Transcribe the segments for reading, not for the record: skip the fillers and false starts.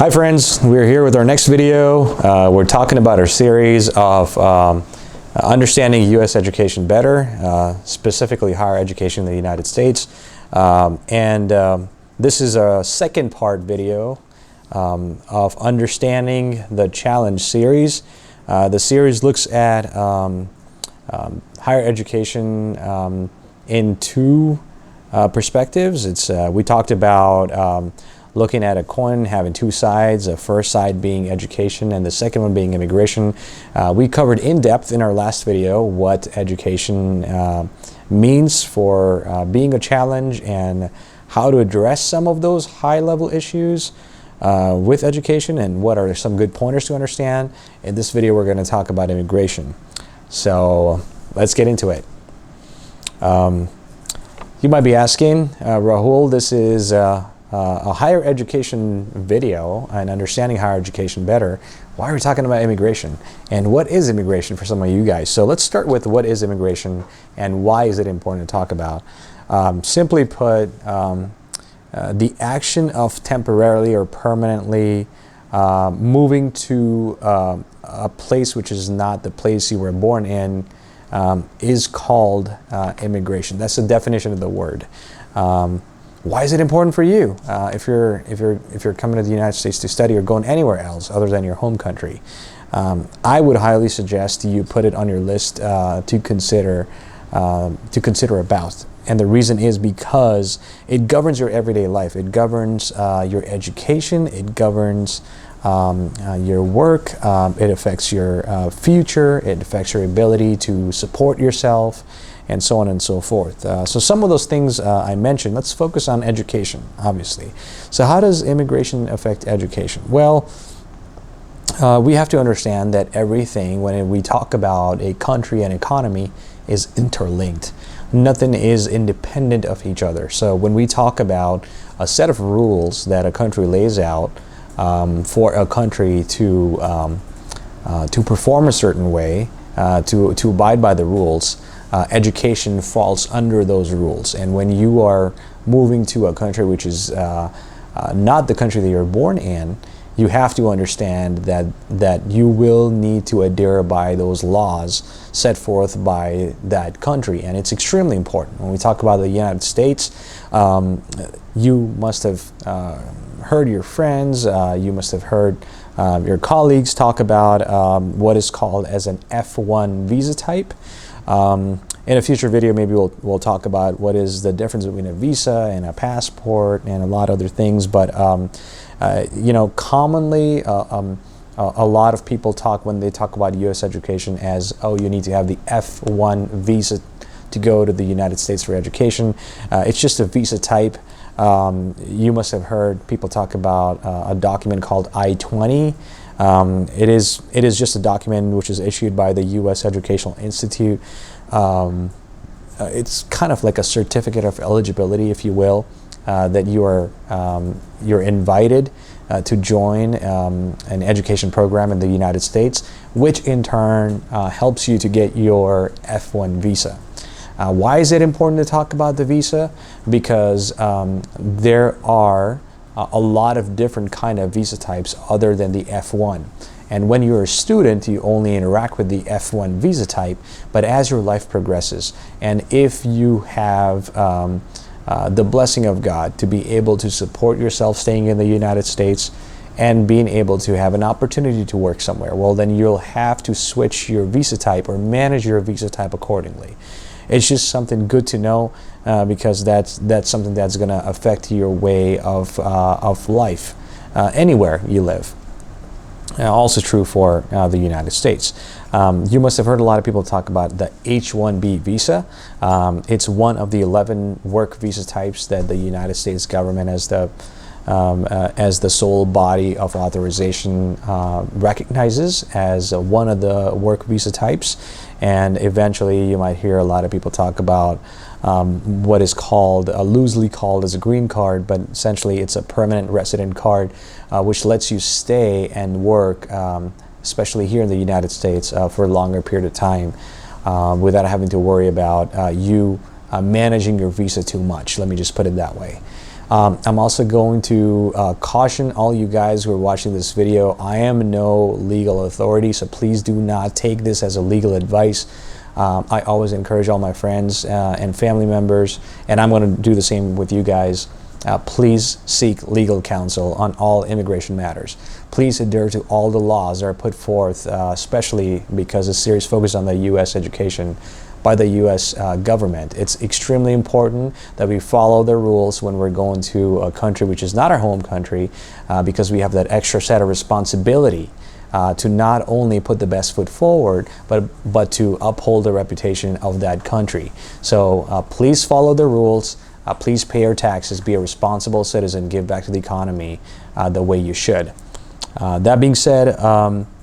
Hi friends, we're here with our next video. We're talking about our series of understanding U.S. education better, specifically higher education in the United States. This is a second part video of understanding the challenge series. The series looks at higher education in two perspectives. We talked about looking at a coin having two sides, the first side being education and the second one being immigration. We covered in depth in our last video what education means for being a challenge and how to address some of those high-level issues with education and what are some good pointers to understand. In this video we're going to talk about immigration. So let's get into it. You might be asking, Rahul, this is a higher education video and understanding higher education better. Why are we talking about immigration? And what is immigration for some of you guys? So let's start with what is immigration and why is it important to talk about. Simply put, the action of temporarily or permanently moving to a place which is not the place you were born in is called immigration. That's the definition of the word. Why is it important for you if you're coming to the United States to study or going anywhere else other than your home country? I would highly suggest you put it on your list to consider about. And the reason is because it governs your everyday life. It governs your education. It governs your work. It affects your future. It affects your ability to support yourself, and so on and so forth. So some of those things I mentioned, let's focus on education, obviously. So how does immigration affect education? Well, we have to understand that everything, when we talk about a country and economy, is interlinked. Nothing is independent of each other. So when we talk about a set of rules that a country lays out for a country to perform a certain way, to abide by the rules, education falls under those rules. And when you are moving to a country which is not the country that you're born in, you have to understand that you will need to adhere by those laws set forth by that country. And it's extremely important. When we talk about the United States, you must have heard your friends, you must have heard your colleagues talk about what is called as an H1B Visa type. In a future video, maybe we'll talk about what is the difference between a visa and a passport and a lot of other things. But you know, commonly a lot of people talk when they talk about U.S. education as, oh, you need to have the H1 visa to go to the United States for education. It's just a visa type. You must have heard people talk about a document called I-20. It is just a document which is issued by the U.S. Educational Institute. It's kind of like a certificate of eligibility, if you will, that you're invited to join an education program in the United States, which in turn helps you to get your H1 visa. Why is it important to talk about the visa? Because there are a lot of different kind of visa types other than the F1. And when you're a student, you only interact with the F1 visa type, but as your life progresses, and if you have the blessing of God to be able to support yourself staying in the United States and being able to have an opportunity to work somewhere, well, then you'll have to switch your visa type or manage your visa type accordingly. It's just something good to know because that's something that's going to affect your way of life anywhere you live. Also true for the United States. You must have heard a lot of people talk about the H1B visa. It's one of the 11 work visa types that the United States government as the sole body of authorization recognizes as one of the work visa types. And eventually you might hear a lot of people talk about what is called, loosely called as a green card, but essentially it's a permanent resident card which lets you stay and work, especially here in the United States, for a longer period of time without having to worry about you managing your visa too much. Let me just put it that way. I'm also going to caution all you guys who are watching this video. I am no legal authority, so please do not take this as a legal advice. I always encourage all my friends and family members, and I'm going to do the same with you guys. Please seek legal counsel on all immigration matters. Please adhere to all the laws that are put forth, especially because a serious focus on the U.S. education by the U.S. Government. It's extremely important that we follow the rules when we're going to a country which is not our home country, because we have that extra set of responsibility to not only put the best foot forward, but to uphold the reputation of that country. So please follow the rules. Please pay your taxes, be a responsible citizen, give back to the economy the way you should. That being said,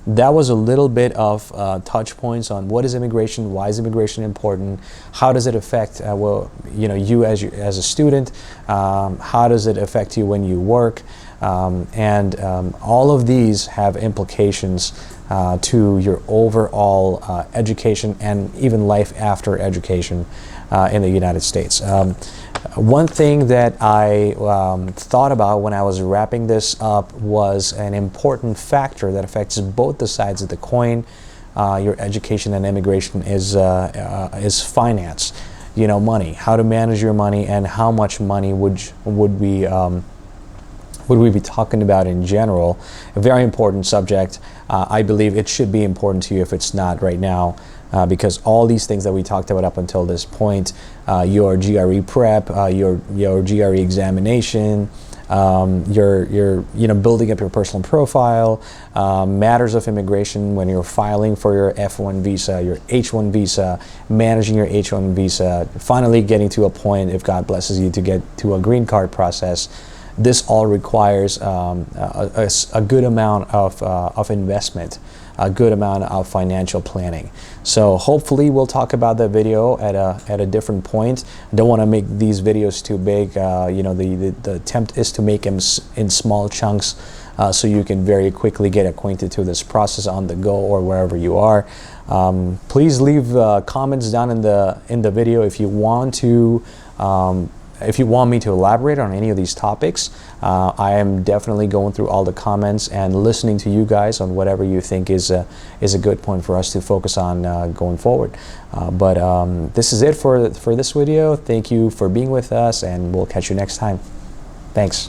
that was a little bit of touch points on what is immigration, why is immigration important, how does it affect you as a student, how does it affect you when you work, and all of these have implications to your overall education and even life after education in the United States. One thing that I thought about when I was wrapping this up was an important factor that affects both the sides of the coin. Your education and immigration is finance. Money, how to manage your money, and how much money would we be talking about in general. A very important subject. I believe it should be important to you if it's not right now. Because all these things that we talked about up until this point, your GRE prep, your GRE examination, your building up your personal profile, matters of immigration when you're filing for your F1 visa, your H1 visa, managing your H1 visa, finally getting to a point, if God blesses you, to get to a green card process. This all requires a good amount of investment, a good amount of financial planning. So hopefully we'll talk about that video at a different point. Don't want to make these videos too big. The attempt is to make them in small chunks, so you can very quickly get acquainted to this process on the go or wherever you are. Please leave comments down in the video if you want to. If you want me to elaborate on any of these topics. I am definitely going through all the comments and listening to you guys on whatever you think is a good point for us to focus on going forward. But this is it for this video. Thank you for being with us, and we'll catch you next time. Thanks.